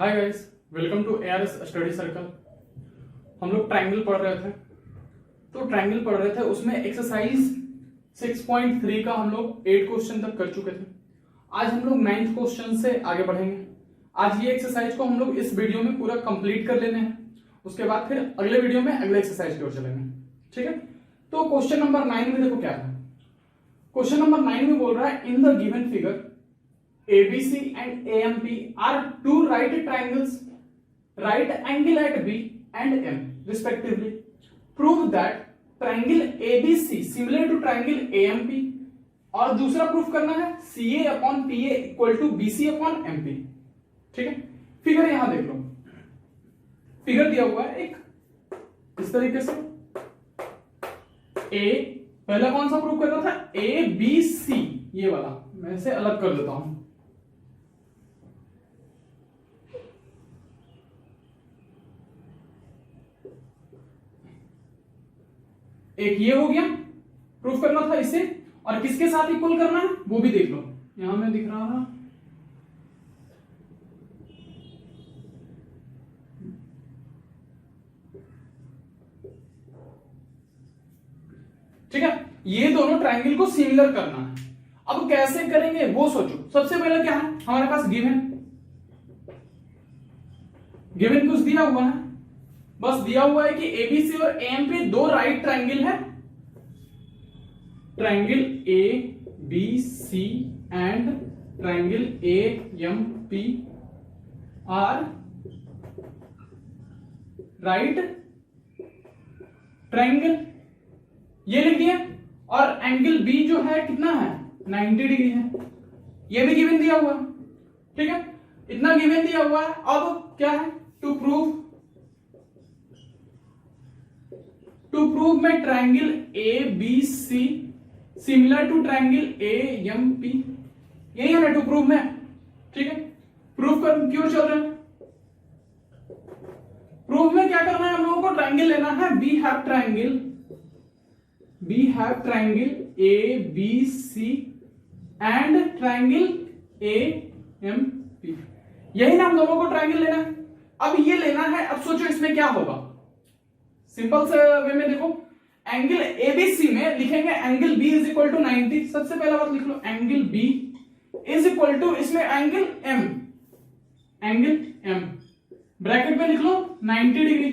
Hi guys, welcome to ARS study circle. हम लोग triangle पढ़ रहे थे, तो ट्रायंगल पढ़ रहे थे उसमें एक्सरसाइज 6.3 का हम लोग 8 क्वेश्चन तक कर चुके थे। आज हम लोग 9th क्वेश्चन से आगे बढ़ेंगे। आज ये एक्सरसाइज को हम लोग इस वीडियो में पूरा कंप्लीट कर लेने हैं, उसके बाद फिर अगले वीडियो में अगले एक्सरसाइज की ओर चलेंगे। ठीक है, तो क्वेश्चन नंबर 9 में देखो क्या है। क्वेश्चन नंबर 9 में बोल रहा है in the given figure ABC and AMP are two right triangles, right angle at B and M respectively. Prove that triangle ABC similar to triangle AMP, और दूसरा प्रूफ करना है CA upon PA equal to BC upon MP। ठीक है, figure यहां देख लो, figure दिया हुआ है एक इस तरीके से। A पहला कौन सा प्रूफ करना था, ABC, ये वाला मैं इसे अलग कर देता हूं। एक ये हो गया, प्रूफ करना था इसे, और किसके साथ इक्वल करना है वो भी देख लो, यहां में दिख रहा है। ठीक है, ये दोनों ट्रायंगल को सिमिलर करना है। अब कैसे करेंगे वो सोचो। सबसे पहले क्या है हमारे पास, गिवन कुछ दिया हुआ है, बस दिया हुआ है कि एबीसी और एएमपी दो राइट ट्रायंगल है। Triangle A B C and triangle AMP are right triangle, ये लिख दिया। और एंगल बी जो है कितना है, 90 डिग्री है, ये भी गिवन दिया हुआ है। ठीक है, इतना गिवन दिया हुआ है। अब क्या है, टू प्रूव में triangle A B C similar to triangle A M P, यही है ना टू प्रूव में। ठीक है, प्रूव कर क्यों चल रहे हैं, प्रूव में क्या करना है हम लोगों को, ट्रायंगल लेना है। We have triangle A B C and triangle A M P, यही ना हम दोनों को ट्रायंगल लेना है। अब ये लेना है, अब सोचो इसमें क्या होगा। सिंपल से वे में देखो, एंगल एबीसी में लिखेंगे angle B is equal to 90। सबसे पहला बात लिख लो, angle B is equal to इसमें एंगल एम ब्रैकेट में लिख लो 90 डिग्री,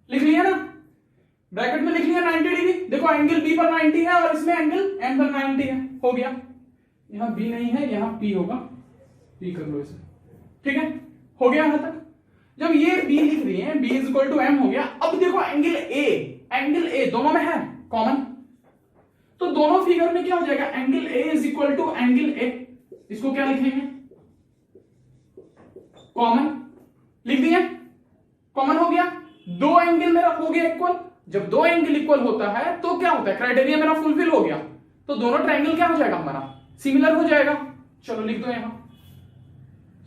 लिख लिया ना, ब्रैकेट में लिख लिया 90 डिग्री। देखो एंगल बी पर 90 है और इसमें एंगल एम पर 90 है, हो गया। यहां बी नहीं है, यहां पी होगा, पी कर लो इसे। ठीक है, हो गया यहां तक। जब ये b लिख रही है, b is equal to m हो गया। अब देखो एंगल a दोनों में है कॉमन, तो दोनों फिगर में क्या हो जाएगा, angle a is equal to angle a, इसको क्या लिखेंगे, कॉमन लिख दिया, कॉमन हो गया। दो एंगल मेरा हो गया इक्वल। जब दो एंगल इक्वल होता है तो क्या होता है, क्राइटेरिया मेरा फुलफिल हो गया, तो दोनों ट्रायंगल क्या हो जाएगा हमारा, सिमिलर हो जाएगा। चलो लिख दो यहां,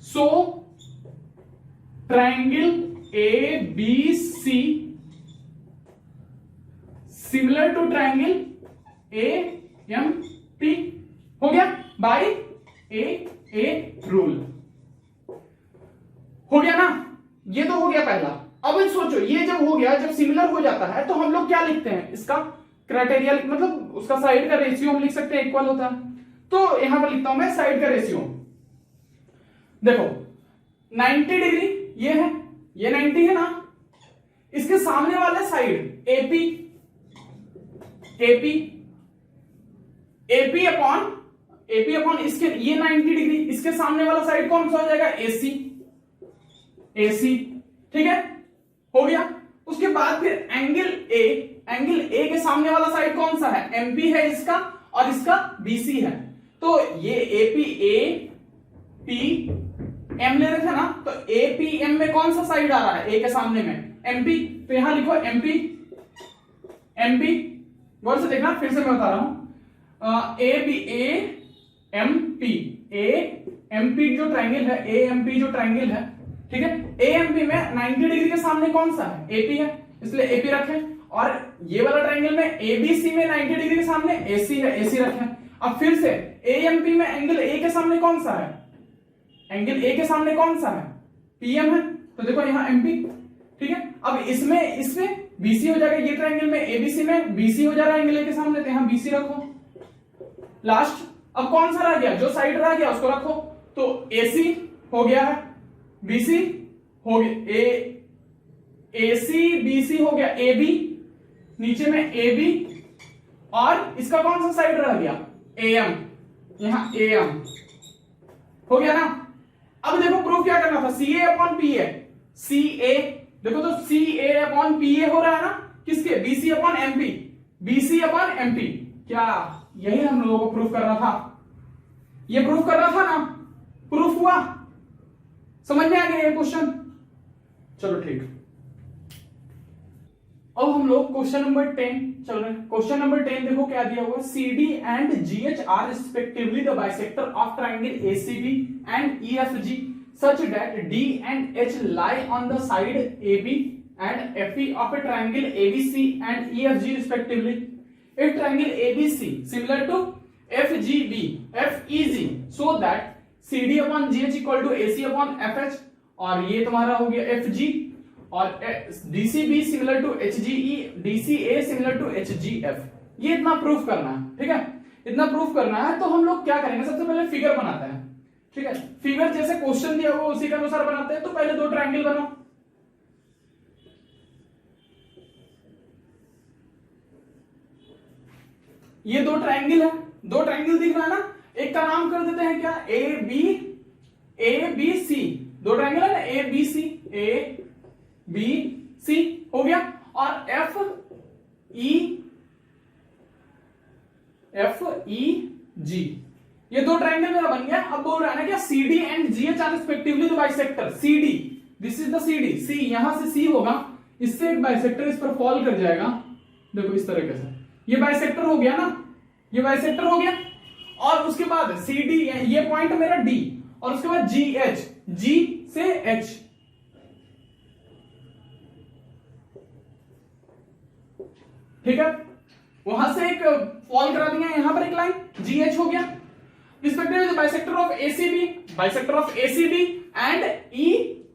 so triangle A B C similar to triangle A M P, हो गया बाय ए रूल, हो गया ना। ये तो हो गया पहला। अब सोचो ये जब हो गया, जब सिमिलर हो जाता है तो हम लोग क्या लिखते हैं, इसका क्राइटेरिया, मतलब उसका साइड का रेशियो हम लिख सकते हैं, इक्वल होता है। तो यहां पर लिखता हूं मैं साइड का रेशियो। देखो 90 डिग्री ये है, ये 90 है ना, इसके सामने वाले साइड एपी अपॉन इसके, ये 90 डिग्री, इसके सामने वाला साइड कौन सा हो जाएगा, एसी। ठीक है, हो गया। उसके बाद फिर एंगल ए के सामने वाला साइड कौन सा है, एमपी है इसका, और इसका बीसी है। तो ये एपी एम ले रहे थे ना, तो एपीएम में कौन सा साइड आ रहा है, ए के सामने में एमपी, तो यहां लिखो एमपी। गौर से देखना, फिर से मैं बता रहा हूं, एएमपी जो ट्रायंगल है, एएमपी जो ट्रायंगल है, ठीक है, एएमपी में 90 डिग्री के सामने कौन सा है, एपी है, इसलिए एपी रखें। और ये वाला ट्रायंगल में एबीसी में 90 डिग्री के सामने एसी है, एसी रखें। अब फिर से एएमपी में एंगल ए के सामने कौन सा है, एंगल ए के सामने कौन सा है, पीएम है, तो देखो यहाँ एमपी, ठीक है। अब इसमें बीसी हो जाएगा, ये ट्रायंगल में एबीसी में बीसी हो जा रहा है एंगल के सामने, तो यहाँ बीसी रखो लास्ट। अब कौन सा रह गया, जो साइड रह गया उसको रखो, तो एसी हो गया है, बीसी हो गया, एसी बीसी हो गया, एबी नीचे में एबी, और इसका कौन सा साइड रह गया, एएम, यहां एएम हो गया ना। अब देखो प्रूफ क्या करना था, सी ए अपॉन पी ए, सी ए देखो तो सी ए अपॉन पी ए हो रहा है ना, किसके, BC upon MP, BC upon MP, क्या यही हम लोगों को प्रूफ करना था, ये प्रूफ करना था ना, प्रूफ हुआ, समझ में आ गया ये क्वेश्चन। चलो ठीक, अब हम लोग क्वेश्चन नंबर 10 चल रहे हैं। क्वेश्चन नंबर 10 देखो क्या दिया हुआ, CD and GH are respectively the bisector of triangle ACB and EFG such that D and H lie on the side AB and FE of a triangle ABC and EFG respectively. If triangle ABC similar to FGB, FEG, so that CD upon GH equal to AC upon FH, और ये तुम्हारा हो गया FG, और DCB similar to HGE, DCA similar to HGF, ये इतना proof करना है, ठीक है, इतना प्रूफ करना है। तो हम लोग क्या करेंगे, सबसे पहले फिगर बनाते हैं, ठीक है, फिगर जैसे क्वेश्चन दिया हुआ उसी के अनुसार बनाते हैं। तो पहले दो ट्रायंगल बनाओ, ये दो ट्रायंगल है, दो ट्रायंगल दिख रहा है ना, एक का नाम कर देते हैं क्या, ए बी सी, दो ट्रायंगल है ना, ए बी सी, ए बी सी हो गया, और एफ ई जी, ये दो ट्रायंगल मेरा बन गया। अब बोल रहा है ना क्या, CD and GH are respectively the bisector, CD this is the CD, C यहां से सी होगा, इससे एक बाइसेक्टर इस पर फॉल कर जाएगा, देखो इस तरीके से, ये बाइसेक्टर हो गया ना, ये बाइसेक्टर हो गया। और उसके बाद CD, ये पॉइंट मेरा D, और उसके बाद GH, G से H, ठीक है, वहां से एक फॉल करा दिया, यहां पर एक लाइन GH हो गया, respectively bisector of ACB, bisector of ACB and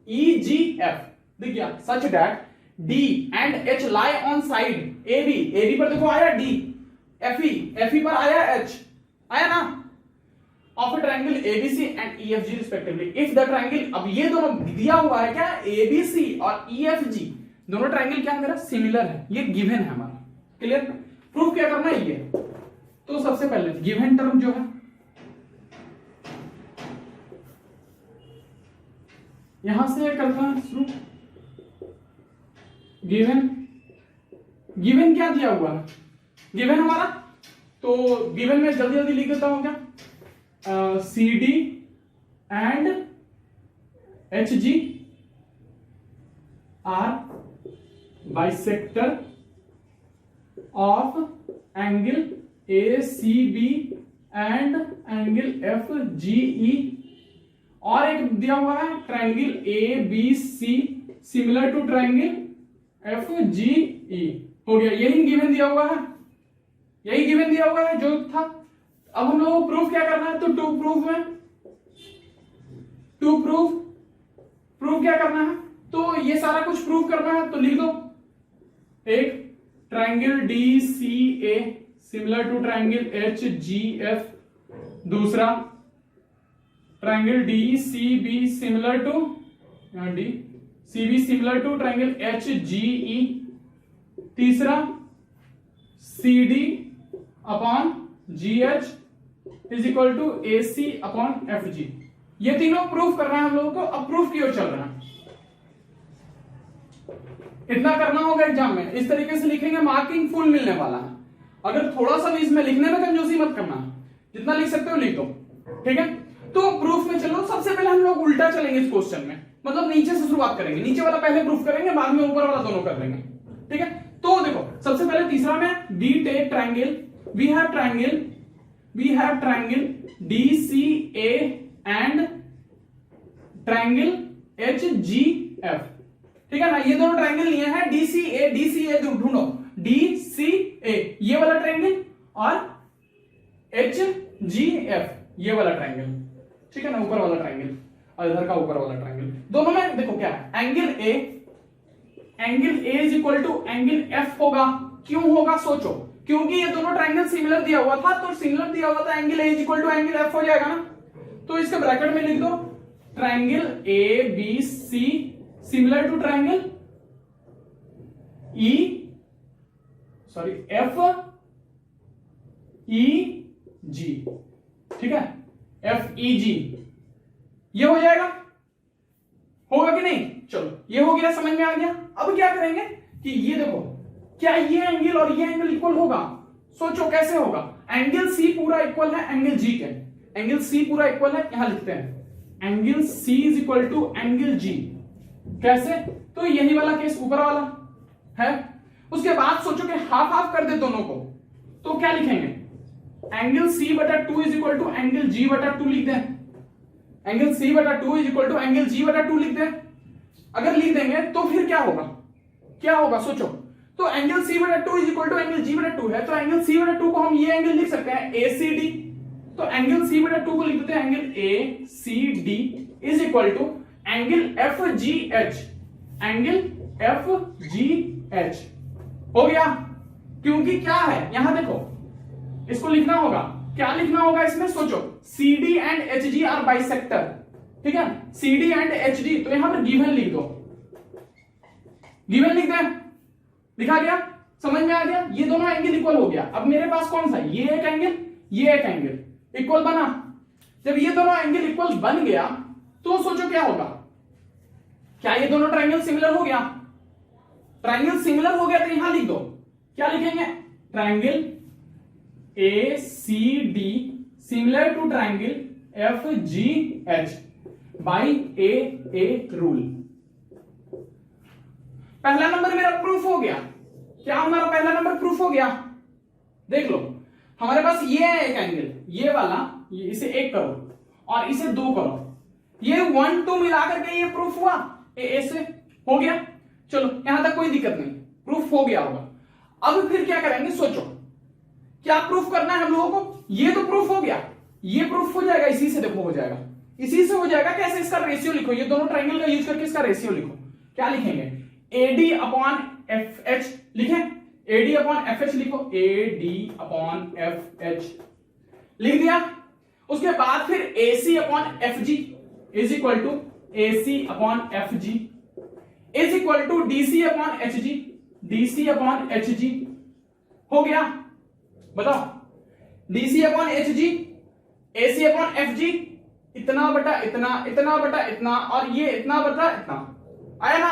EGF दिख गया, such that D and H lie on side AB पर देखो आया D, FE पर आया H, आया ना, of a triangle ABC and EFG respectively. If the triangle, अब ये दोनों दिया हुआ है क्या, ABC और EFG दोनों ट्रायंगल क्या है मेरा, सिमिलर है, ये गिवन है हमारा, क्लियर। प्रूफ क्या करना है ये, तो सबसे पहले गिवन टर्म जो है, यहां से करता है शुरू, गिवन क्या दिया हुआ है, गिवन हमारा, तो गिवन में जल्दी जल्दी लिख देता हूं क्या, CD and HG are bisector of angle ACB and angle FGE, और एक दिया हुआ है triangle ABC similar to triangle FGE, हो गया, यही गिवन दिया हुआ है, यही गिवन दिया हुआ है जो था। अब हम लोगों को प्रूफ क्या करना है, तो प्रूफ क्या करना है, तो ये सारा कुछ प्रूफ करना है, तो लिख दो, एक triangle DCA similar to triangle HGF, दूसरा triangle DCB similar to DCB similar to triangle HGE, तीसरा CD upon GH is equal to AC upon FG, ये तीनों प्रूफ करना है हम लोगों को। अब प्रूफ की ओर चल रहा है, इतना करना होगा एग्जाम में, इस तरीके से लिखेंगे, मार्किंग फुल मिलने वाला है। अगर थोड़ा सा भी इसमें लिखने में कंजूसी मत करना, जितना लिख सकते हो लिख दो, ठीक है। तो प्रूफ में चलो, सबसे पहले हम लोग उल्टा चलेंगे इस क्वेश्चन में, मतलब नीचे से शुरुआत करेंगे, नीचे वाला पहले प्रूफ करेंगे, बाद में ऊपर वाला दोनों कर लेंगे, ठीक है। तो देखो सबसे पहले तीसरा में D take triangle, we have triangle DCA and triangle HGF, ठीक है ना, ये दोनों ट्रायंगल लिए हैं, DCA ढूंढो, DCA ये वाला ट्रायंगल और HGF ये वाला ट्रायंगल, ठीक है ना, ऊपर वाला ट्रायंगल और इधर का ऊपर वाला ट्रायंगल, दोनों में angle A is equal to angle F होगा। क्यों होगा सोचो, क्योंकि ये दोनों ट्रायंगल सिमिलर दिया हुआ था, तो सिमिलर दिया हुआ था angle A is equal to angle F हो जाएगा ना। तो इसके ब्रैकेट में लिख दो triangle A B C similar to triangle F E G, ठीक है, एफ ई जी, ये हो जाएगा, होगा कि नहीं। चलो ये हो गया, समझ में आ गया। अब क्या करेंगे कि ये देखो, क्या ये एंगल और ये एंगल इक्वल होगा? सोचो कैसे होगा। एंगल सी पूरा इक्वल है एंगल जी के, एंगल सी पूरा इक्वल है, यहां लिखते हैं angle C is equal to angle G. कैसे? तो यही वाला केस ऊपर वाला है। उसके बाद सोचो कि हाफ हाफ कर दे दोनों को, तो क्या लिखेंगे? एंगल सी बटा two is equal to angle G बटा टू लिख दें। एंगल सी बटा two is equal to angle G बटा टू लिख दें। अगर लिख देंगे तो फिर क्या होगा, क्या होगा सोचो। तो एंगल सी बटा two is equal to angle G बटा टू है, तो एंगल सी बटा टू को हम ये एंगल लिख सकते हैं ए सी डी। तो एंगल सी बटा टू को लिख देते हैं angle A C D is equal to angle F G H, angle F G H हो गया। क्योंकि क्या है यहां देखो, इसको लिखना होगा, क्या लिखना होगा इसमें सोचो, C D and H G are bisector, ठीक है, C D and H D. तो यहां पर गिवन लिख दो, गिवन लिख दें, लिखा गया, समझ में आ गया। ये दोनों एंगल इक्वल हो गया। अब मेरे पास कौन सा, ये एक एंगल, ये एक एंगल इक्वल बना। जब ये दोनों एंगल इक्वल बन गया तो सोचो क्या होगा, क्या ये दोनों ट्रायंगल सिमिलर हो गया? ट्रायंगल सिमिलर हो गया तो यहां लिख दो, क्या लिखेंगे? Triangle A C D similar to triangle F G H by A rule. पहला नंबर मेरा प्रूफ हो गया। क्या हमारा पहला नंबर प्रूफ हो गया? देख लो, हमारे पास ये है एक एंगल, ये वाला, इसे एक करो और इसे दो करो, ये 1 2 मिलाकर के ये प्रूफ हुआ, ए से हो गया। चलो यहां तक कोई दिक्कत नहीं, प्रूफ हो गया होगा। अब फिर क्या करेंगे सोचो, क्या प्रूफ करना है हम लोगों को? ये तो प्रूफ हो गया, ये प्रूफ हो जाएगा, इसी से देखो हो जाएगा, इसी से हो जाएगा। कैसे? इसका रेशियो लिखो, ये दोनों ट्रायंगल का यूज करके इसका रेशियो लिखो। क्या लिखेंगे? एडी अपॉन एफ एच लिखें, एडी अपॉन एफ एच लिखो, एडी अपॉन एफ एच लिख दिया। उसके बाद फिर AC upon F G is equal to AC upon F G is equal to DC upon H G, DC upon H G हो गया। बताओ, DC upon H G, AC upon F G, इतना बटा इतना, इतना बटा इतना, और ये इतना बटा इतना, आया ना,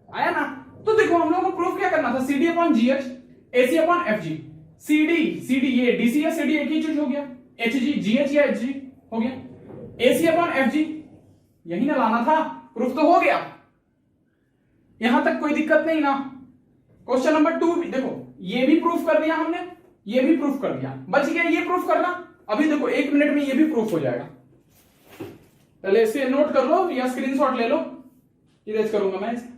आया ना। तो देखो हम लोगों को प्रूफ क्या करना था, CD upon GH, AC upon F जी, सीडी ये डीसी या सीडी एक ही चीज हो गया, एच जी जीएच या एच जी हो गया, एसी अपॉन एफ जी यही ना लाना था, प्रूफ तो हो गया। यहां तक कोई दिक्कत नहीं ना। क्वेश्चन नंबर 2 देखो, ये भी प्रूफ कर दिया हमने, ये भी प्रूफ कर दिया, बच गया ये प्रूफ करना। अभी देखो 1 मिनट में ये भी प्रूफ हो जाएगा। पहले इसे नोट कर लो या स्क्रीनशॉट ले लो, इरेज करूंगा मैं इसे।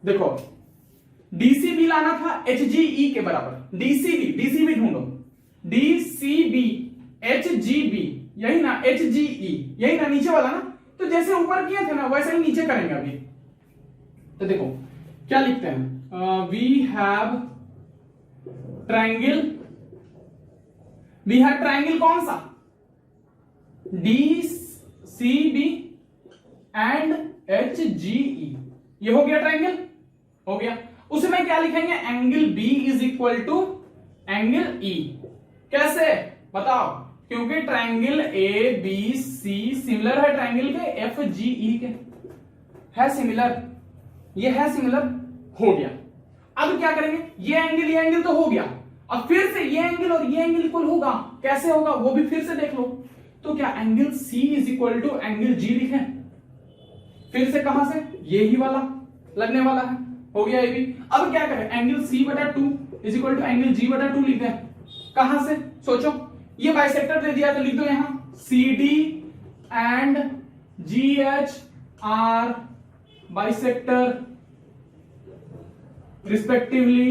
देखो डीसीबी लाना था एचजीई के बराबर, डीसीबी ढूंढो, डीसीबी एचजीबी, यही ना, एचजीई यही ना, नीचे वाला ना। तो जैसे ऊपर किए थे ना वैसे ही नीचे करेंगे अभी। तो देखो क्या लिखते हैं, वी हैव ट्रायंगल कौन सा, डीसीबी एंड एचजीई, ये हो गया ट्रायंगल, हो गया। उसमें क्या लिखेंगे, angle B is equal to angle E. कैसे बताओ? क्योंकि triangle A B C similar है ट्रायंगल के एफ जी ई के, है सिमिलर, ये है सिमिलर, हो गया। अब क्या करेंगे, ये एंगल तो हो गया, अब फिर से ये एंगल और ये एंगल इक्वल होगा। कैसे होगा वो भी फिर से देख लो। तो क्या angle C is equal to angle G लिखें, फिर से कहां से, ये ही वाला लगने वाला है, हो गया ये भी। अब क्या करें, एंगल सी बटा two is equal to angle G बटा टू लिख दें। कहां से सोचो, ये बाइसेक्टर दे दिया तो लिख दो यहां C D and G H are bisector respectively.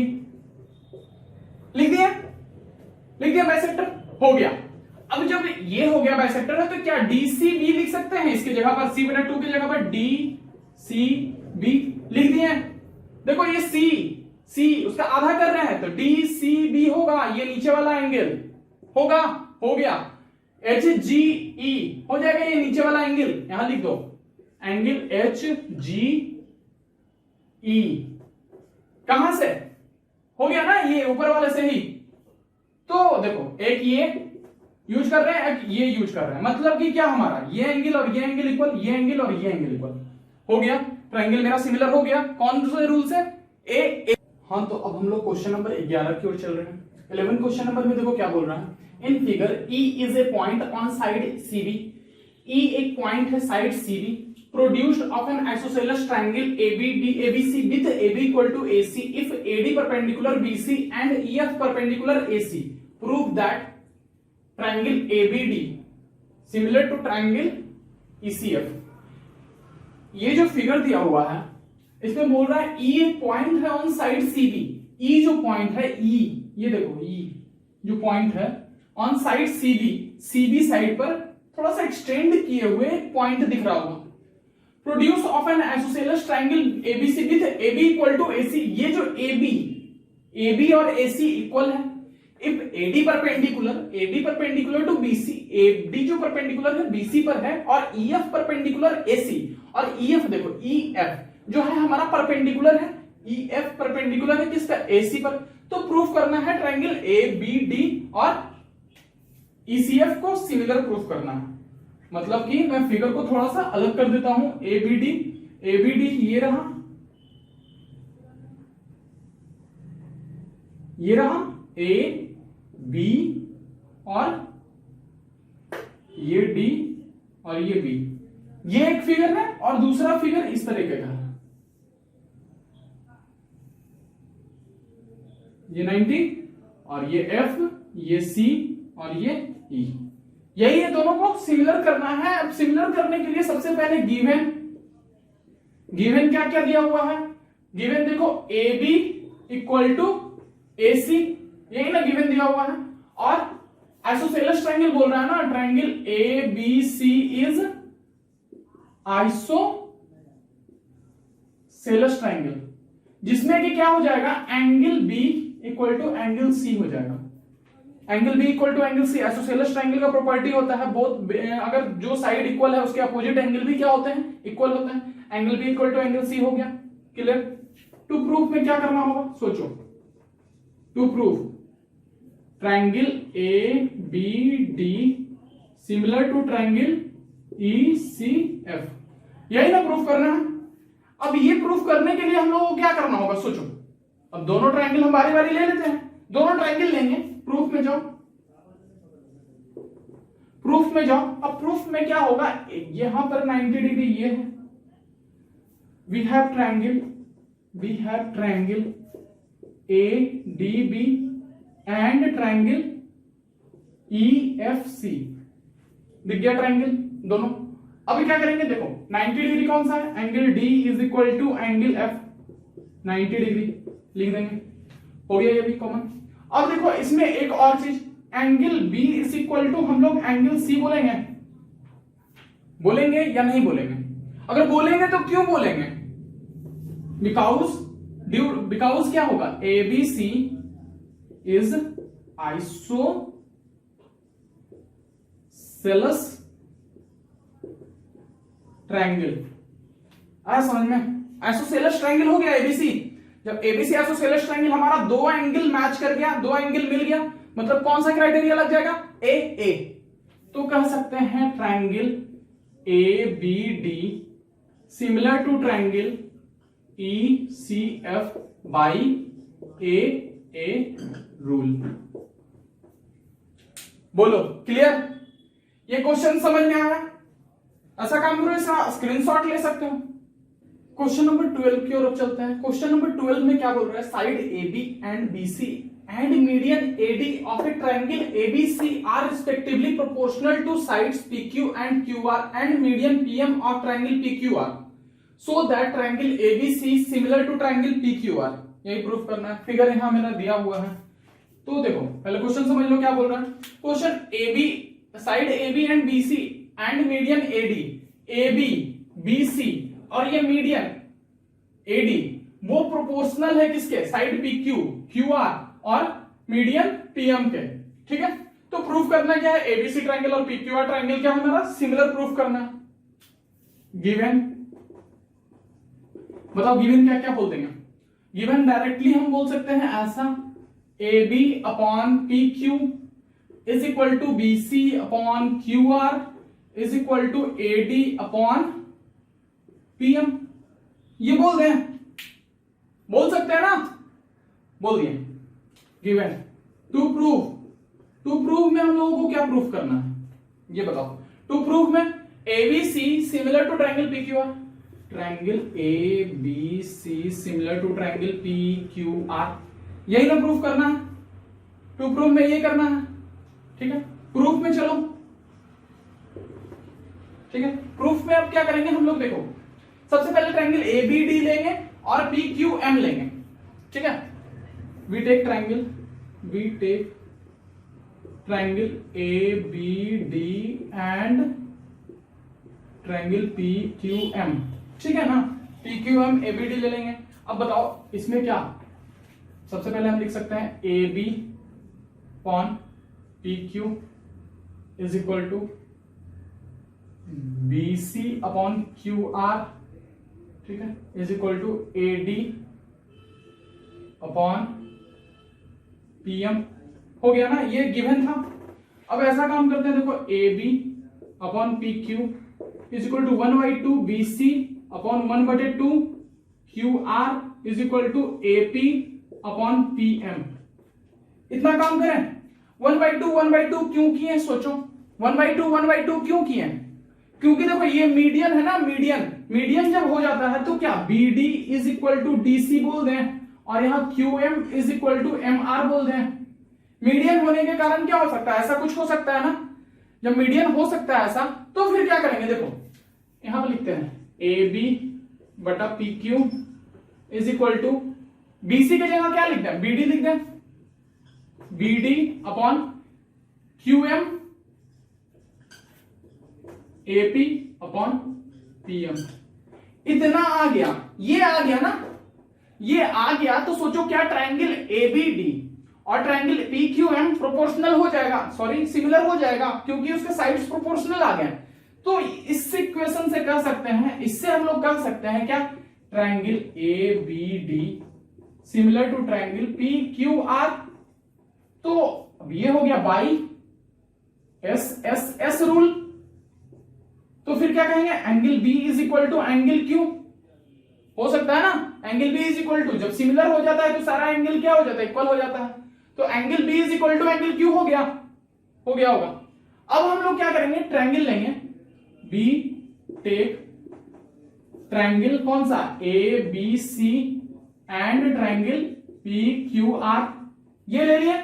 लिख दिया बाइसेक्टर हो गया। अब जब ये हो गया बाइसेक्टर है तो क्या DCB लिख सकते हैं इसकी जगह पर, C/2 की जगह पर DCB लिख दिए। देखो ये C उसका आधा कर रहे हैं तो DCB होगा, ये नीचे वाला एंगल होगा, हो गया। HGE हो जाएगा ये नीचे वाला एंगल, यहां लिख दो एंगल HGE। कहां से हो गया ना, ये ऊपर वाले से ही। तो देखो एक ये यूज कर रहे हैं, एक ये यूज कर रहे हैं, मतलब कि क्या हमारा ये एंगल और ये एंगल इक्वल, ये एंगल और ये एंगल इक्वल हो गया। ट्रायंगल मेरा सिमिलर हो गया। कौन से रूल से? ए। हाँ, तो अब हम लोग क्वेश्चन नंबर 11 की ओर चल रहे हैं। 11 क्वेश्चन नंबर में देखो क्या बोल रहा है। In figure E is a point on side CB। E एक पॉइंट है side CB, produced of an isosceles triangle ABC with AB equal to AC if AD perpendicular BC and EF perpendicular AC. Prove that triangle ABD similar to triangle ECF। ये जो figure दिया हुआ है इसमें बोल रहा है E एक पॉइंट है ऑन साइड CB। E जो पॉइंट है E, ये देखो E जो पॉइंट है ऑन साइड CB साइड पर थोड़ा सा एक्सटेंड किए हुए पॉइंट दिख रहा होगा। Produce of an isosceles triangle ABC with AB equal to AC। ये जो AB और AC इक्वल है, if AD perpendicular to BC, AD जो परपेंडिकुलर है BC पर है और EF परपेंडिकुलर AC, और EF देखो EF जो है हमारा परपेंडिकुलर है, EF परपेंडिकुलर है किसका? AC पर। तो प्रूफ करना है ट्रायंगल ABD और ECF को सिमिलर प्रूफ करना है। मतलब कि मैं फिगर को थोड़ा सा अलग कर देता हूं। ABD ये रहा A B और ये D और ये B, ये एक फिगर है। और दूसरा फिगर इस तरीके का है, ये 90 और ये F, ये C और ये E। यही है, दोनों को सिमिलर करना है। अब सिमिलर करने के लिए सबसे पहले गिवन क्या क्या दिया हुआ है। गिवन देखो AB इक्वल टू AC, यही ना गिवन दिया हुआ है। और आइसोसेलेस ट्रायंगल बोल रहा है ना, triangle ABC is isosceles triangle, जिसमें कि क्या हो जाएगा, angle B equal to angle C हो जाएगा। Angle B equal to angle C isosceles triangle का प्रॉपर्टी होता है बोथ, अगर जो साइड इक्वल है उसके अपोजिट एंगल भी क्या होते हैं, इक्वल होते हैं। Angle B equal to angle C हो गया, क्लियर। टू प्रूफ में क्या करना होगा, सोचो। To proof triangle ABD similar to triangle ECF, यही ना प्रूफ करना है। अब ये प्रूफ करने के लिए हम लोगों को क्या करना होगा, सोचो। अब दोनों ट्रायंगल हम बारी बारी ले लेते हैं, दोनों ट्रायंगल लेंगे। प्रूफ में जाओ, अब प्रूफ में क्या होगा, यहां पर 90 डिग्री ये है। We have triangle ADB and triangle EFC, दिख गया ट्रायंगल दोनों। अभी क्या करेंगे, देखो 90 डिग्री कौन सा है, angle D is equal to angle F, 90 degree लिख देंगे, हो गया ये भी कॉमन। अब देखो इसमें एक और चीज, angle B is equal to हम लोग एंगल C बोलेंगे या नहीं बोलेंगे? अगर बोलेंगे तो क्यों बोलेंगे, बिकॉज क्या होगा, ABC इज आइसोसेलेस ट्रायंगल। आया समझ में? आइसोसेलेस ट्रायंगल हो गया ABC। जब ABC आइसोसेलेस ट्रायंगल हमारा दो एंगल मैच कर गया, दो एंगल मिल गया, मतलब कौन सा क्राइटेरिया लग जाएगा, AA। तो कह सकते हैं triangle ABD similar to triangle ECF by AA rule. बोलो क्लियर? ये क्वेश्चन समझ में आया? ऐसा काम करो, इसका स्क्रीनशॉट ले सकते हो। क्वेश्चन नंबर 12 की ओर चलते हैं। क्वेश्चन नंबर 12 में क्या बोल रहा है, side AB and BC and median AD of a triangle ABC are respectively proportional to sides PQ and QR and median PM of triangle PQR, so that triangle ABC similar to triangle PQR। यही proof करना है। Figure यहां मेरा दिया हुआ है। तो देखो पहले क्वेश्चन समझ लो क्या बोल रहा है। Question AB side AB and BC and median AD, AB BC और ये मीडियन AD वो प्रोपोर्शनल है किसके, साइड PQ QR और मीडियन PM के। ठीक है, तो प्रूफ करना क्या है, ABC ट्रायंगल और PQR ट्रायंगल क्या है हमारा, सिमिलर प्रूफ करना है। गिवन बताओ, गिवन क्या क्या बोल देंगे। गिवन डायरेक्टली हम बोल सकते हैं ऐसा, AB upon PQ is equal to BC upon QR is equal to AD upon PM। ये बोल दें, बोल सकते हैं ना, बोल दिए। गिवन टू प्रूव में हम लोगों को क्या प्रूफ करना है ये बताओ। टू प्रूव में ABC similar to triangle PQR, triangle ABC similar to triangle PQR, यही ना प्रूफ करना है। टू प्रूव में ये करना है। ठीक है, प्रूफ में चलो। ठीक है, प्रूफ में अब क्या करेंगे हम लोग, देखो सबसे पहले ट्रायंगल ABD लेंगे और PQM लेंगे। ठीक है, we take triangle ABD and triangle PQM। ठीक है ना, PQM ABD ले लेंगे। अब बताओ इसमें क्या, सबसे पहले हम लिख सकते हैं AB upon PQ is equal to BC upon QR, ठीक है, is equal to AD upon PM। हो गया ना, ये गिवन था। अब ऐसा काम करते हैं, देखो AB upon PQ is equal to 1/2 BC upon 1/2 QR is equal to AP upon PM। इतना काम करें। 1/2 क्यों किए, सोचो 1/2 क्यों किए, क्योंकि देखो ये मीडियन है ना, मीडियन जब हो जाता है तो क्या BD is equal to DC बोल दें और यहां QM is equal to MR बोल दें। मीडियन होने के कारण क्या हो सकता है, ऐसा कुछ हो सकता है ना। जब मीडियन हो सकता है ऐसा, तो फिर क्या करेंगे, देखो यहां पर लिखते हैं AB बटा PQ is equal to BC की जगह क्या लिख दें, BD लिख दें, BD upon QM AP upon PM। इतना आ गया, ये आ गया ना, ये आ गया तो सोचो क्या ट्रायंगल ABD और ट्रायंगल PQM प्रोपोर्शनल हो जाएगा, सॉरी सिमिलर हो जाएगा, क्योंकि उसके साइड्स प्रोपोर्शनल आ गए। तो इस इक्वेशन से कह सकते हैं, इससे हम लोग कह सकते हैं क्या, triangle ABD similar to triangle PQR। तो अब ये हो गया बाई एस रूल। तो फिर क्या कहेंगे, angle B is equal to angle Q। हो सकता है ना, angle B is equal to, जब सिमिलर हो जाता है तो सारा एंगल क्या हो जाता है, इक्वल हो जाता है। तो angle B is equal to angle Q हो गया होगा। अब हम लोग क्या करेंगे, ट्रायंगल लेंगे, B टेक ट्रायंगल कौन सा, ABC एंड ट्रायंगल PQR, ये ले लिए।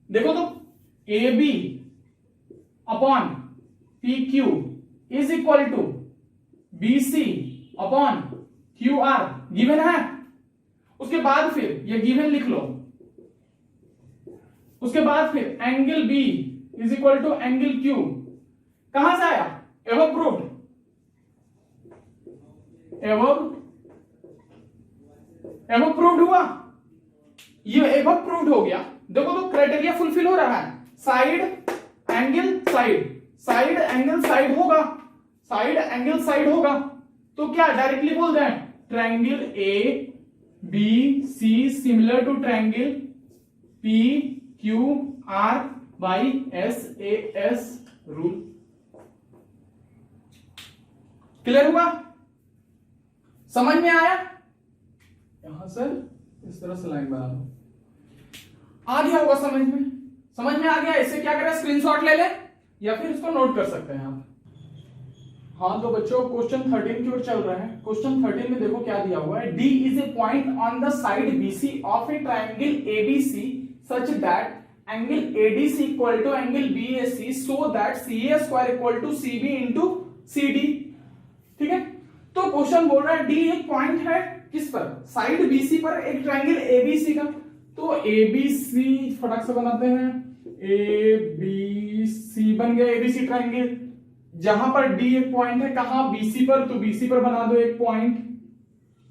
देखो तो AB upon PQ is equal to BC upon QR, given है। उसके बाद फिर ये गिवन लिख लो, उसके बाद फिर angle B is equal to angle Q, कहां से आया, एवब प्रूव्ड, एवब प्रूव्ड हुआ, ये एवब प्रूव्ड हो गया। देखो तो क्राइटेरिया फुलफिल हो रहा है, side angle side angle side होगा, साइड एंगल साइड होगा। तो क्या डायरेक्टली बोल दें, triangle ABC similar to triangle PQR by SAS rule. Clear हुआ, समझ में आया। यहां से इस तरह से लाइन बना लो, आ गया होगा समझ में आ गया। इसे क्या करें, स्क्रीनशॉट ले ले या फिर इसको नोट कर सकते हैं आप। हाँ तो बच्चों क्वेश्चन 13 की ओर चल रहा है। क्वेश्चन 13 में देखो क्या दिया हुआ है, D is a point on the side BC of a triangle ABC such that angle ADC equal to angle BAC so that CA square equal to CB into CD। ठीक है, तो क्वेश्चन बोल रहा है D एक point है किस पर, साइड बीसी पर एक ट्रायंगल एबीसी का। तो एबीसी फटाक से बनाते हैं, एबीसी बन गया एबीसी ट्रायंगल। जहां पर डी एक पॉइंट है, कहां, बीसी पर, तो बीसी पर बना दो एक पॉइंट,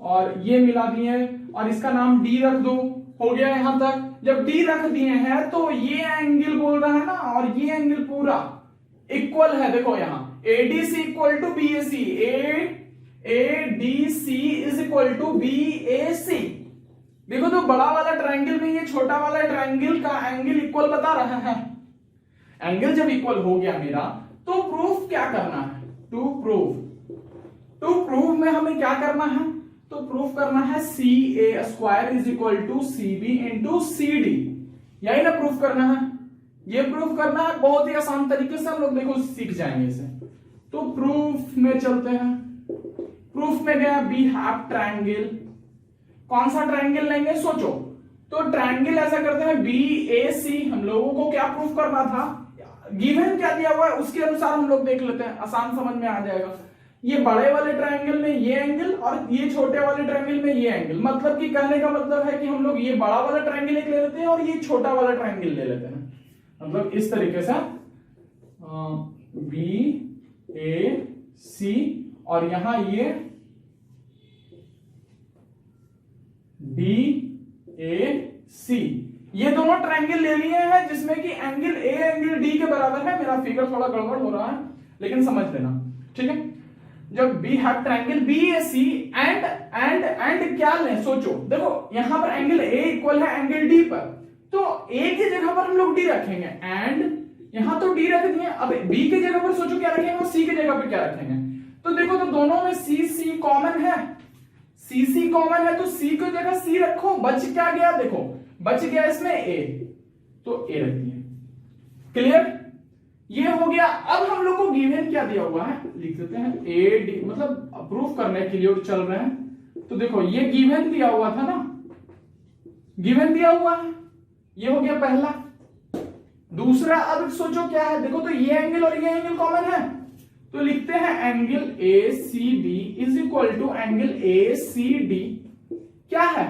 और ये मिला दिए और इसका नाम डी रख दो। हो गया यहां तक। जब डी रख दिए हैं तो ये एंगल बोल रहा है ना, और ये एंगल पूरा इक्वल है। देखो यहां ADC equal to BAC, ADC is equal to BAC. देखो तो बड़ा वाला ट्रायंगल में ये छोटा वाला ट्रायंगल का एंगल इक्वल बता रहा है। एंगल जब इक्वल हो गया मेरा, तो प्रूफ क्या करना है, टू प्रूफ में हमें क्या करना है, तो प्रूफ करना है C A square is equal to C B into C D. यही ना प्रूफ करना है, ये प्रूफ करना है। बहुत ही आसान तरीके से हम लोग देखो सीख जाएंगे इसे। तो प्रूफ में चलते हैं। प्रूफ में गया वी हैव ट्रायंगल। कौन सा ट्रायंगल लेंगे सोचो। तो ट्रायंगल ऐसा करते हैं बी ए सी। हम लोगों को क्या प्रूफ करना था, गिवन क्या दिया हुआ है उसके अनुसार हम लोग देख लेते हैं, आसान समझ में आ जाएगा। ये बड़े वाले ट्रायंगल में ये एंगल और ये छोटे वाले ट्रायंगल में ये एंगल, मतलब कि कहने का मतलब है कि हम लोग ये बड़ा वाला ट्रायंगल एक ले लेते हैं और ये छोटा वाला ट्रायंगल ले लेते हैं। मतलब इस तरीके से बी ए सी और यहां ये डी ए सी, ये दोनों ट्रायंगल ले लिए हैं जिसमें कि एंगल ए एंगल डी के बराबर है। मेरा फिगर थोड़ा गड़बड़ हो रहा है लेकिन समझ लेना, ठीक है। जब we have triangle B A C and क्या लें सोचो। देखो यहां पर एंगल ए इक्वल है एंगल डी पर, तो ए की जगह पर हम लोग डी रखेंगे एंड यहां तो डी रख दिए। अब बी की जगह पर सोचो क्या रखेंगे और सी की जगह पर क्या रखेंगे। तो देखो तो दोनों में सी कॉमन है, सी कॉमन है तो सी की जगह सी रखो। बच क्या गया, देखो बच गया इसमें ए, तो ए रख दिए। क्लियर, ये हो गया। अब हम लोग को गिवन क्या दिया हुआ है लिख देते हैं ए डी, मतलब अप्रूव करने के लिए चल रहे हैं। तो देखो ये गिवन दिया हुआ था ना, गिवन दिया हुआ है, ये हो गया पहला। दूसरा अब सोचो क्या है, देखो तो ये एंगल और ये एंगल कॉमन है, तो लिखते हैं angle A C D is equal to angle A C D क्या है,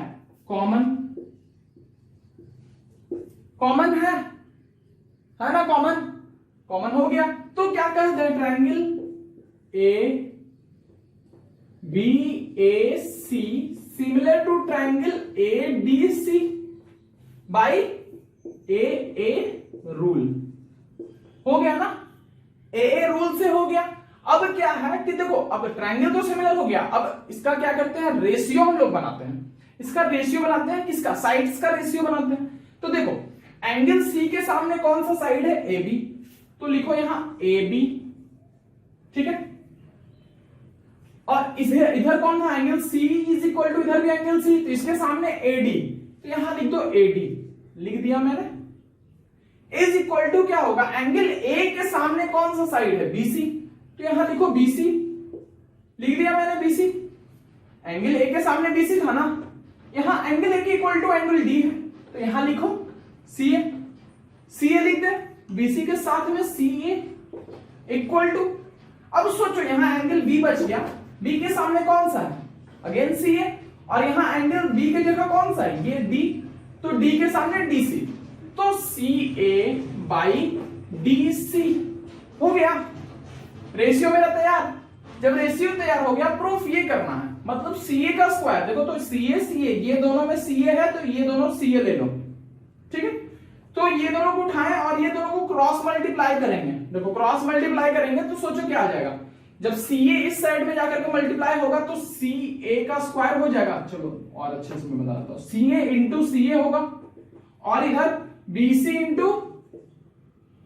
कॉमन, कॉमन है ना, कॉमन हो गया। तो क्या कहते हैं, triangle A B A C similar to triangle A D C by A rule. हो गया ना, ए रूल से हो गया। अब क्या है कि देखो अब ट्रायंगल तो सिमिलर हो गया, अब इसका क्या करते हैं, रेशियो हम लोग बनाते हैं। इसका रेशियो बनाते हैं, किसका, साइड्स का रेशियो बनाते हैं। तो देखो एंगल सी के सामने कौन सा साइड है, ए बी, तो लिखो यहां ए बी, ठीक है। और इधर कौन था, angle C is equal to, इधर भी एंगल सी, तो इसके सामने ए डी, तो यहां लिख दो ए डी, लिख दिया मैंने। इज इक्वल टू क्या होगा, एंगल ए के सामने कौन सा साइड है, बीसी, तो यहां लिखो बीसी, लिख दिया मैंने बीसी। एंगल ए के सामने बीसी था ना, यहां एंगल ए के इक्वल टू एंगल डी है, तो यहां लिखो सी ए लिख दे, बीसी के साथ में सी ए इक्वल टू। अब सोचो यहां एंगल बी बच गया, बी के सामने कौन सा है, अगेन सी ए, और यहां एंगल बी की जगह कौन सा है, ये डी, तो डी के सामने डी सी, तो सी ए बाई डी सी हो गया। रेशियो मेरा तैयार। जब रेशियो तैयार हो गया, प्रूफ ये करना है, मतलब सी ए का स्क्वायर, देखो तो सी ए ये दोनों में सी ए है, तो ये दोनों सी ए ले लो, ठीक है। तो ये दोनों को उठाएं और ये दोनों को क्रॉस मल्टीप्लाई करेंगे। देखो क्रॉस मल्टीप्लाई करेंगे तो सोचो क्या आ जाएगा, जब सी ए इस साइड में जाकर के मल्टीप्लाई होगा तो सी ए का स्क्वायर हो जाएगा। चलो और अच्छे से मैं बता देता हूं, सी ए इंटू सी ए होगा, और इधर बीसी इंटू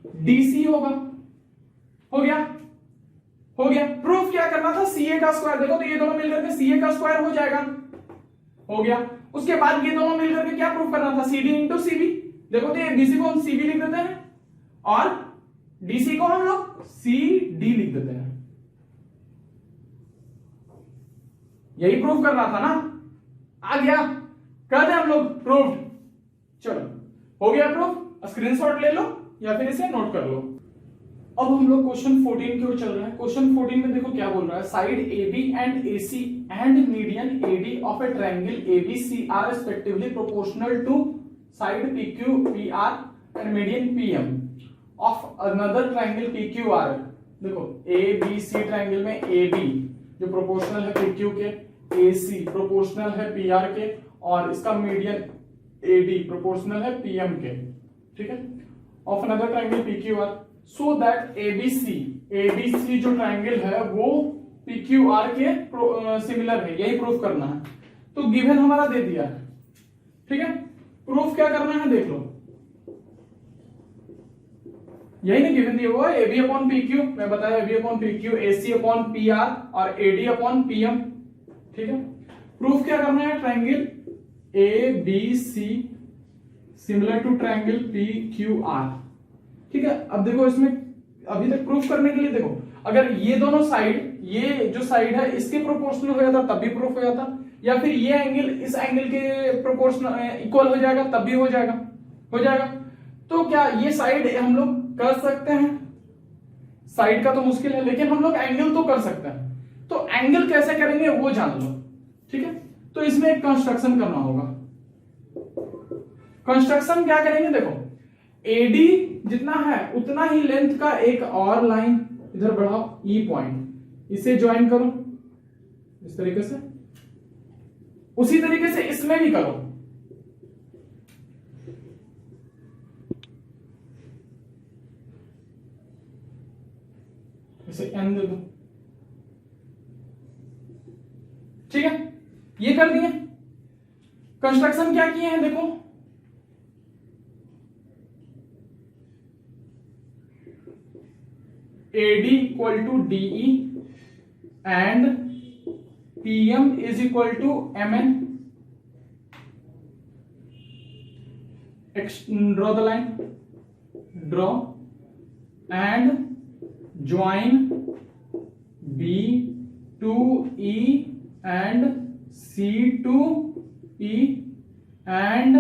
डीसी होगा। हो गया, हो गया। प्रूफ क्या करना था, सी ए का स्क्वायर, देखो तो ये दोनों मिलकर के सी ए का स्क्वायर हो जाएगा, हो गया। उसके बाद ये दोनों मिलकर के क्या प्रूफ करना था, C D into C B, देखो तो ये बीसी को हम सी बी लिख देते हैं और डीसी को हम लोग सी डी लिख देते हैं। यही प्रूफ करना था ना, आ गया, कर दे हम लोग प्रूफ। चलो हो गया प्रूफ, स्क्रीनशॉट ले लो या फिर इसे नोट कर लो। अब हम लोग क्वेश्चन 14 की ओर चल रहे हैं। क्वेश्चन 14 में देखो क्या बोल रहा है, side AB and AC and median AD of a triangle ABC are respectively proportional to side PQ PR and median PM of another triangle PQR। देखो ABC ट्रायंगल में AB जो प्रोपोर्शनल है PQ के, AC प्रोपोर्शनल है PR के, और इसका median AD proportional है PM के, ठीक है, of another triangle PQR so that ABC जो ट्रायंगल है वो PQR के सिमिलर है, यही प्रूफ करना है। तो गिवन हमारा दे दिया है, ठीक है, प्रूफ क्या करना है देख लो, यही ना गिवन दिया हुआ है, AB अपॉन PQ, मैं बताया AB upon PQ, AC upon PR और AD अपॉन PM, ठीक है। प्रूफ क्या करना है, triangle ABC similar to triangle PQR, ठीक है। अब देखो इसमें अभी तक प्रूफ करने के लिए देखो, अगर ये दोनों साइड, ये जो साइड है इसके प्रोपोर्शनल हो जाता तब भी प्रूफ हो जाता, या फिर ये एंगल इस एंगल के प्रोपोर्शनल इक्वल हो जाएगा तब भी हो जाएगा। तो क्या ये साइड हम लोग कर सकते हैं, साइड का तो मुश्किल है, लेकिन हम लोग एंगल तो कर सकते हैं। तो एंगल कैसे करेंगे वो जान लो, ठीक है। तो इसमें एक कंस्ट्रक्शन करना होगा। कंस्ट्रक्शन क्या करेंगे, देखो AD जितना है उतना ही लेंथ का एक और लाइन इधर बढ़ाओ, E पॉइंट, इसे ज्वाइन करो इस तरीके से, उसी तरीके से इसमें भी करो, इसे N दे दो, ठीक है। ये कर दिए। कंस्ट्रक्शन क्या किए हैं देखो, AD equal to DE and PM is equal to MN। Draw the line, draw and join B to E and C to E and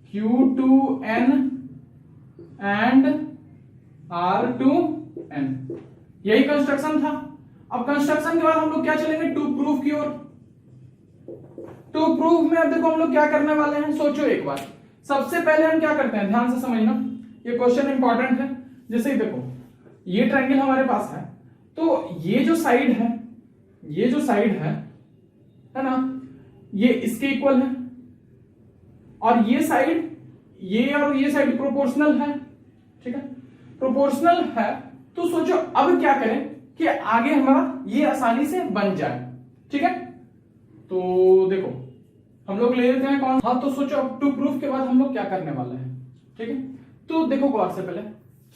Q to N and R to N। यही construction था। अब construction के बाद हम लोग क्या चलेंगे, to proof की ओर। टू प्रूफ में अब देखो हम लोग क्या करने वाले हैं, सोचो एक बार। सबसे पहले हम क्या करते हैं, ध्यान से समझना, ये क्वेश्चन इंपॉर्टेंट है। जैसे ही देखो ये ट्रायंगल हमारे पास है, तो ये जो साइड है, ये जो साइड है ना, ये इसके इक्वल है, और ये साइड, ये और ये साइड प्रोपोर्शनल है, ठीक है, प्रोपोर्शनल है। तो सोचो अब क्या करें कि आगे हमारा ये आसानी से बन जाए, ठीक है। तो देखो हम लोग ले लेते हैं कौन, हाँ, तो सोचो अब टू प्रूफ के बाद हम लोग क्या करने वाले हैं, ठीक है। तो देखो गौर से पहले,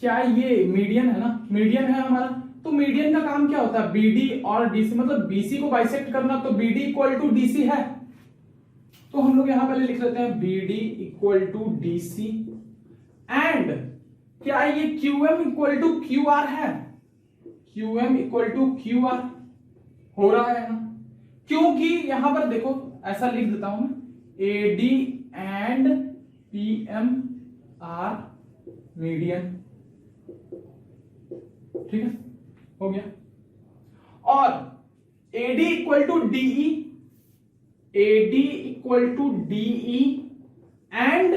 क्या ये मीडियन है ना, मीडियन है हमारा, तो मीडियन का काम क्या होता है, BD और DC, मतलब BC को बाइसेक्ट करना, तो BD इक्वल टू DC है। तो हम लोग यहां पहले लिख लेते हैं BD equal to DC and क्या ये QM इक्वल टू QR है, QM इक्वल टू QR हो रहा है ना, क्योंकि यहां पर देखो ऐसा लिख देता हूं मैं, AD and PM are median, ठीक है, हो गया। और AD equal to DE, AD equal to DE and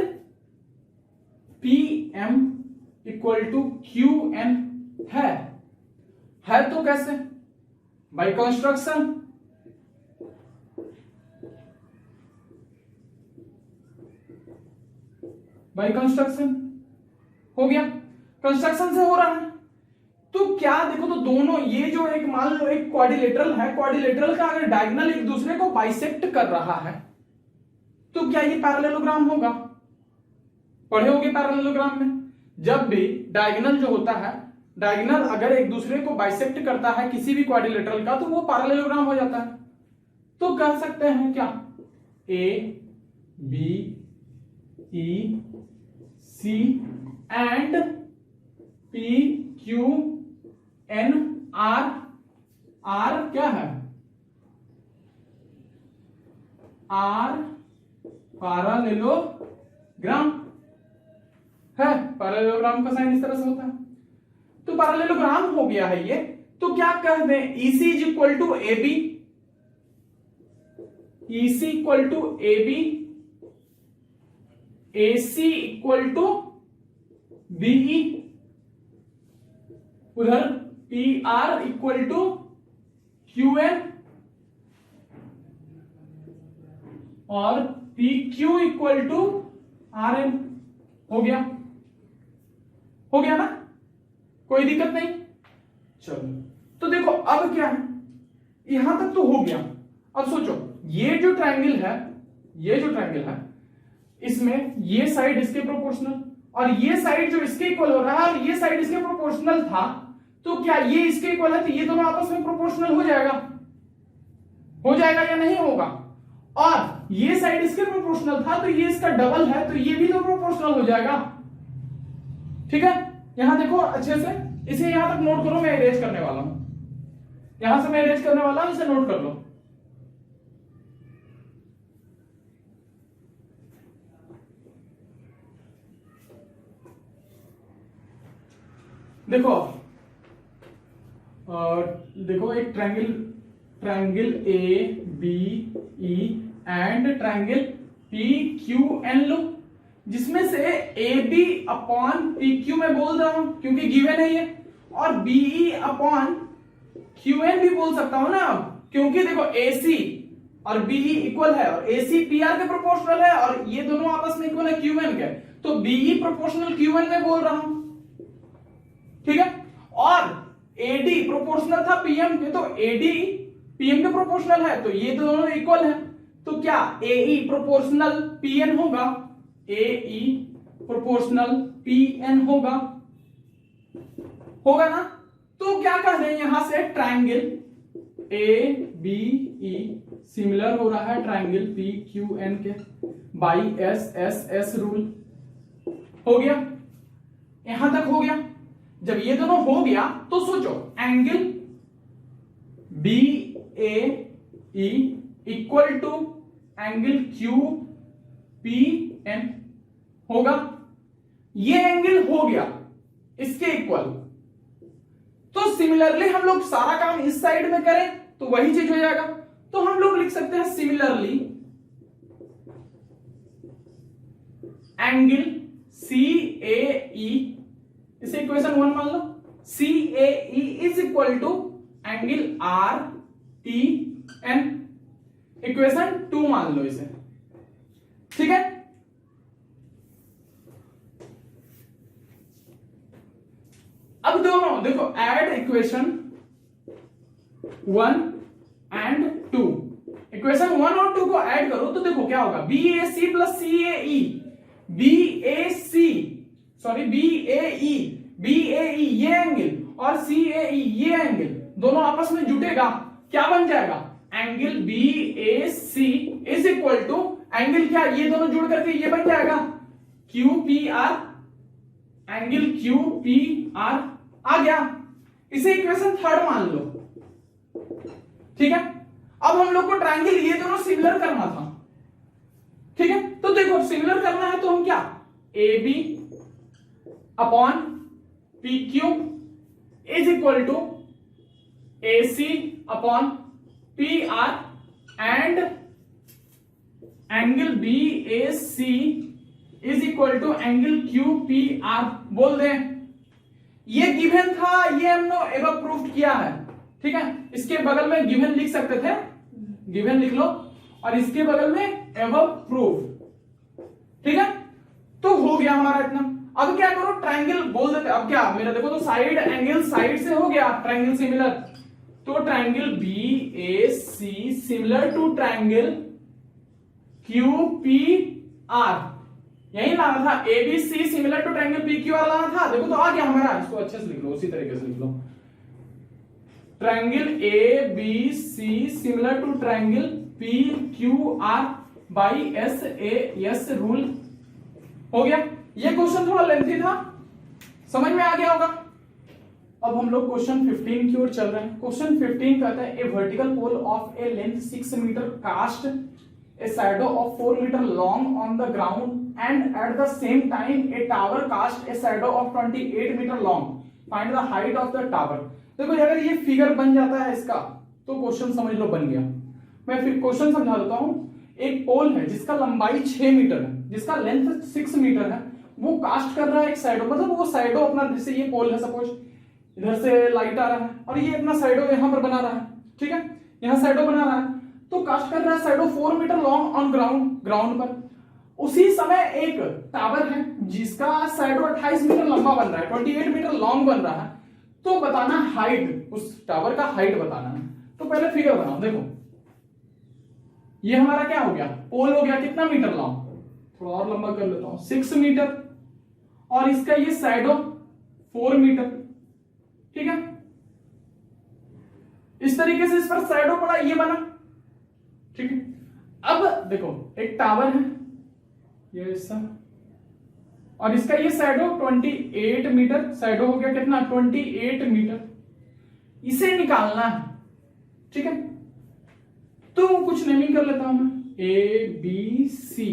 PM equal to QN है तो कैसे, बाय कंस्ट्रक्शन। बाय कंस्ट्रक्शन हो गया, कंस्ट्रक्शन से हो रहा है। तो क्या देखो, तो दोनों ये जो एक मान लो एक क्वाड्रिलेटरल है, क्वाड्रिलेटरल का अगर डायगोनल एक दूसरे को बाइसेक्ट कर रहा है तो क्या ये पैरेललोग्राम होगा, पढ़े होगे पैरेललोग्राम में, जब भी डायगोनल जो होता है, डायगोनल अगर एक दूसरे को बाइसेक्ट करता है किसी भी क्वाड्रिलेटरल का, तो वो पैरेललोग्राम हो जाता है। तो कह सकते हैं क्या, A B E C and P Q N R, R क्या है, R पैरेललोग्राम है, पैरेललोग्राम का साइन इस तरह से होता है। तो पैरेललोग्राम हो गया है ये। तो क्या कह दें, EC is equal to A B, EC equal to A B, AC equal to BE, उधर P R equal to Q N और P Q equal to R N. हो गया, हो गया ना, कोई दिक्कत नहीं। चलो तो देखो अब क्या है, यहां तक तो हो गया। अब सोचो ये जो ट्रायंगल है, ये जो ट्रायंगल है, इसमें ये साइड इसके प्रोपोर्शनल और ये साइड जो इसके इक्वल हो रहा है और ये साइड इसके प्रोपोर्शनल था, तो क्या ये इसके इक्वल है तो ये दोनों आपस में प्रोपोर्शनल हो जाएगा, हो जाएगा या नहीं होगा? और ये साइड इसके प्रोपोर्शनल था तो ये इसका डबल है तो ये भी तो प्रोपोर्शनल हो जाएगा। ठीक है, यहां देखो अच्छे से, इसे यहां तक नोट करो, मैं इरेज करने वाला हूं, यहां से मैं इरेज करने वाला हूं, इसे नोट कर लो। देखो देखो एक triangle A B E and triangle P Q N लो, जिसमें से A B upon P Q में बोल रहा हूं क्योंकि गिवन है ये, और बीई अपॉन क्यू एन भी बोल सकता हूं ना, क्योंकि देखो ए सी और बीई इक्वल है और ए सी पी आर के प्रोपोर्शनल है और ये दोनों आपस में इक्वल है क्यू एन के, तो बीई प्रोपोर्शनल क्यू एन में बोल रहा हूं। ठीक है, और एडी प्रोपोर्शनल था पीएम के, तो एडी पीएम के प्रोपोर्शनल है तो ये दोनों इक्वल है, तो क्या एई प्रोपोर्शनल पीएन होगा, एई प्रोपोर्शनल पीएन होगा, होगा ना? तो क्या कर रहे हैं यहां से, triangle A B E similar हो रहा है ट्रायंगल पी क्यू एन के by S S S rule. हो गया, यहां तक हो गया। जब ये दोनों हो गया तो सोचो angle B A E equal to angle Q P N होगा, ये एंगल हो गया इसके इक्वल। तो सिमिलरली हम लोग सारा काम इस साइड में करें तो वही चीज हो जाएगा, तो हम लोग लिख सकते हैं सिमिलरली एंगल सी ए ई, इसे इक्वेशन 1 मान लो, C A E is equal to angle R T N, equation 2 मान लो इसे। ठीक है, अब दोनों देखो ऐड इक्वेशन 1 एंड 2, इक्वेशन 1 और 2 को ऐड करो तो देखो क्या होगा, B A C plus C A E, B A C sorry B A ई ये एंगल और सी ए ई ये एंगल दोनों आपस में जुटेगा, क्या बन जाएगा, angle B A C is equal to angle क्या, ये दोनों जुड़ करके ये बन जाएगा Q P R, angle Q P R आ गया। इसे इक्वेशन 3 मान लो। ठीक है, अब हम लोग को ट्रायंगल ये दोनों सिमिलर करना था। ठीक है, तो देखो सिमिलर करना है तो हम क्या, A B upon P Q is equal to A C upon P R and angle B A C is equal to angle Q P R बोल दें। ये गिवन था, ये हमने एबव प्रूफ किया है। ठीक है, इसके बगल में गिवन लिख सकते थे, गिवन लिख लो, और इसके बगल में एबव प्रूफ। ठीक है, तो हो गया हमारा इतना। अब क्या करो, ट्रायंगल बोल देते। अब क्या मेरा देखो तो साइड एंगल साइड से हो गया ट्रायंगल सिमिलर, तो triangle B A C similar to triangle Q P R, यही लाना था, A B C similar to triangle P Q R लाना था। देखो तो आ गया हमारा, इसको अच्छे से लिख लो, उसी तरीके से लिख लो, triangle A B C similar to triangle P Q R by S A S rule. हो गया, ये क्वेश्चन थोड़ा लेंथी था, समझ में आ गया होगा। अब हम लोग क्वेश्चन 15 की ओर चल रहे हैं। क्वेश्चन 15 कहता है, a vertical pole of a length 6 metre cast a shadow of 4 metre long on the ground and at the same time a tower cast a shadow of 28 metre long find the height of the tower. देखो अगर ये figure बन जाता है इसका तो question समझ लो बन गया। मैं फिर क्वेश्चन समझा देता हूं। एक पोल है जिसका लंबाई 6 मीटर है, जिसका लेंथ 6 मीटर है, वो कास्ट कर रहा है एक साइडो, मतलब वो साइडो अपना, जैसे ये पोल है सपोज, इधर से लाइट आ रहा है और ये अपना साइडो यहां पर बना रहा है, ठीक है, यहां साइडो बना रहा है, तो कास्ट कर रहा है साइडो 4 मीटर लॉन्ग ऑन ग्राउंड पर। उसी समय एक टावर है जिसका साइडो 28 मीटर लंबा बन रहा है, 28 मीटर लॉन्ग बन रहा है, तो बताना हाइट, उस टावर का हाइट बताना है। तो पहले फिगर बनाओ। देखो ये हमारा क्या हो गया, पोल हो गया कितना मीटर लॉन्ग, थोड़ा और लंबा कर लेता हूं, 6 मीटर, और इसका ये साइडो 4 मीटर, ठीक है। इस तरीके से इस पर साइडो पड़ा, ये बना, ठीक है। अब देखो एक टावर है ये ऐसा, और इसका ये साइडो 28 मीटर, साइडो हो गया कितना 28 मीटर, इसे निकालना है, ठीक है। तो कुछ नेमिंग कर लेता हूं मैं, A B C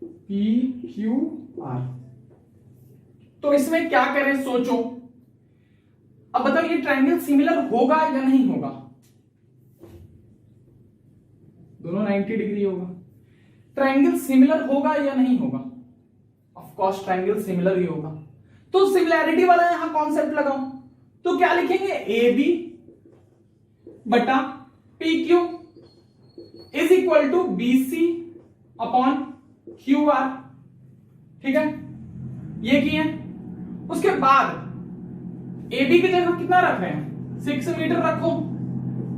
P Q R. तो इसमें क्या करें सोचो। अब बताओ ये ट्रायंगल सिमिलर होगा या नहीं होगा, दोनों 90 डिग्री होगा, ट्रायंगल सिमिलर होगा या नहीं होगा, ऑफ कोर्स ट्रायंगल सिमिलर ही होगा। तो सिमिलैरिटी वाला यहां कॉन्सेप्ट लगाओ, तो क्या लिखेंगे, ए बी बटा P Q is equal to B C upon Q R, ठीक है, ये किए। उसके बाद ए बी की जगह कितना रख रहे हैं, 6 मीटर रखो,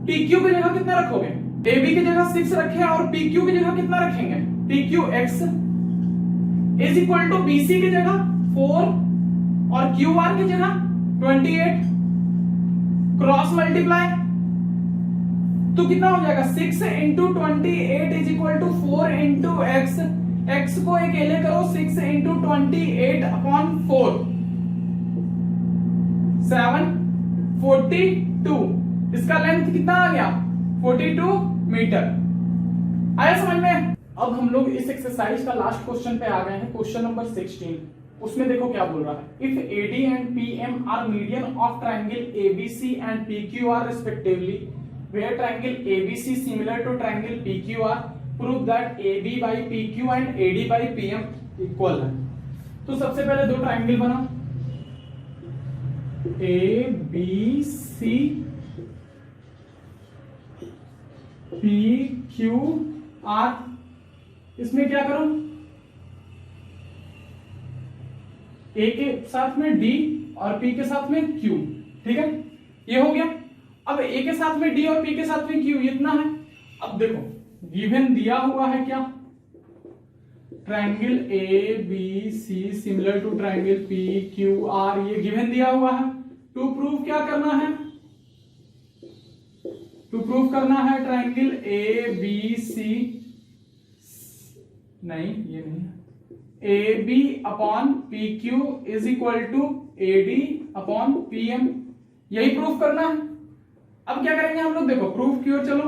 पी क्यू की जगह कितना रखोगे, ए बी की जगह 6 रखे और पी क्यू की जगह कितना रखेंगे, P Q X is equal to B C की जगह 4 और क्यू आर की जगह 28, क्रॉस मल्टीप्लाई, तो कितना हो जाएगा 6 इंटू 28 इज इक्वल टू 4 इंटू एक्स, एक्स को एक एले करो, 6 इंटू 28 अपॉन 4, 742, इसका लेंथ कितना आ गया 42 मीटर। आया समझ में। अब हम लोग इस एक्सरसाइज का लास्ट क्वेश्चन पे आ गए हैं, क्वेश्चन नंबर 16। उसमें देखो क्या बोल रहा है, if AD and PM are median of triangle ABC and PQR respectively, where triangle ABC similar to triangle PQR, prove that AB by PQ and AD by PM equal है। तो सबसे पहले दो ट्रायंगल बनाओ, ABC PQR, इसमें क्या करो, A के साथ में D और P के साथ में Q, ठीक है, ये हो गया। अब ए के साथ में डी और पी के साथ में क्यू, इतना है। अब देखो गिवन दिया हुआ है क्या, triangle A B C similar to triangle P Q R, ये गिवन दिया हुआ है। टू प्रूव क्या करना है, टू प्रूव करना है ट्रायंगल ए बी सी, नहीं ये नहीं, A B upon P Q is equal to A D upon P M, यही प्रूफ करना है। अब क्या करेंगे हम लोग, देखो प्रूफ की ओर चलो।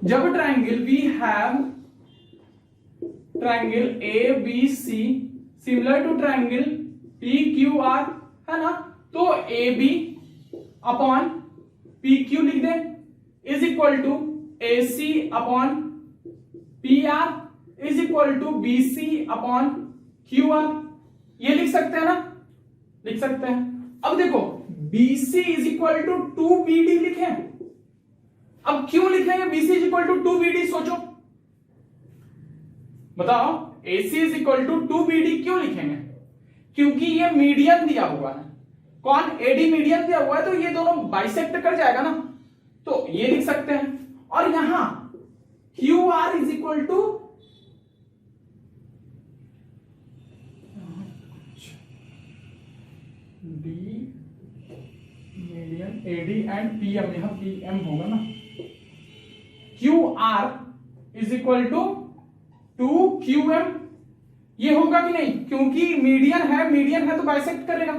जब triangle we have triangle A B C similar to triangle P Q R, है ना, तो A B upon P Q लिख दे is equal to A C upon P R is equal to B C upon Q R, ये लिख सकते हैं ना, लिख सकते हैं। अब देखो BC is equal to 2BD लिखे, अब क्यों लिखेंगे BC is equal to 2BD, सोचो बताओ। AC is equal to 2BD क्यों लिखेंगे, क्योंकि ये मीडियन दिया हुआ है, कौन, AD मीडियन दिया हुआ है, तो ये दोनों बाइसेक्ट कर जाएगा ना, तो ये लिख सकते हैं। और यहां QR is equal to D median AD and PM, यहां PM होगा ना, QR is equal to 2QM, ये होगा कि नहीं, क्योंकि मीडियन है तो बाइसेक्ट करेगा,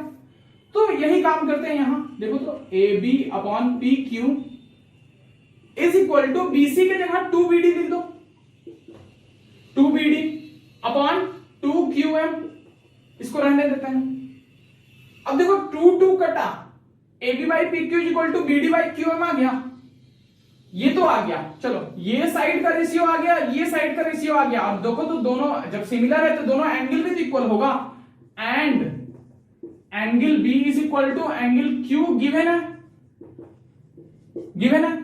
तो यही काम करते हैं यहां। देखो तो AB upon PQ is equal to BC की जगह 2BD लिख दो, 2BD अपॉन 2QM, इसको रहने देते हैं, अब देखो 2 कटा A B by P Q equal to B D by Q M आ गया, ये तो आ गया। चलो ये साइड का रेशियो आ गया, ये साइड का रेशियो आ गया। अब देखो तो दोनों जब सिमिलर है तो दोनों एंगल भी इक्वल होगा, and angle B is equal to angle Q given है, गिवन है।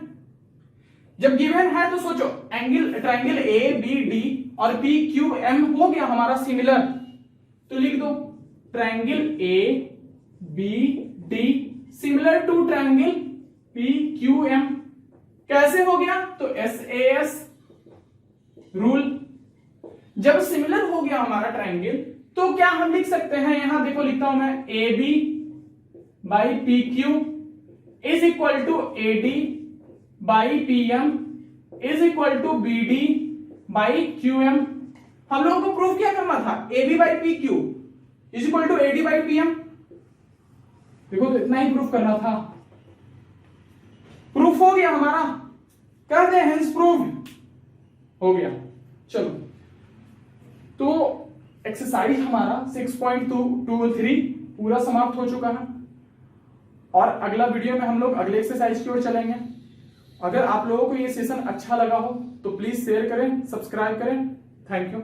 जब गिवन है तो सोचो angle triangle A B D और पी क्यू एम हो गया हमारा सिमिलर, तो लिख दो triangle A B D similar to triangle P Q M. कैसे हो गया? तो SAS रूल। जब सिमिलर हो गया हमारा ट्राइंगल तो क्या हम लिख सकते हैं, यहां देखो लिखता हूं मैं A B by P Q is equal to A D by P M is equal to B D by Q M. हम लोगों को प्रूफ क्या करना था? A B by P Q is equal to A D by P M. देखो तो इतना ही proof करना था, प्रूफ हो गया हमारा, कर दे हेंस प्रूफ हो गया। चलो तो एक्सरसाइज हमारा 6.223 पूरा समाप्त हो चुका है, और अगला वीडियो में हम लोग अगले एक्सरसाइज की ओर चलेंगे। अगर आप लोगों को ये सेशन अच्छा लगा हो तो प्लीज शेयर करें, सब्सक्राइब करें। Thank you.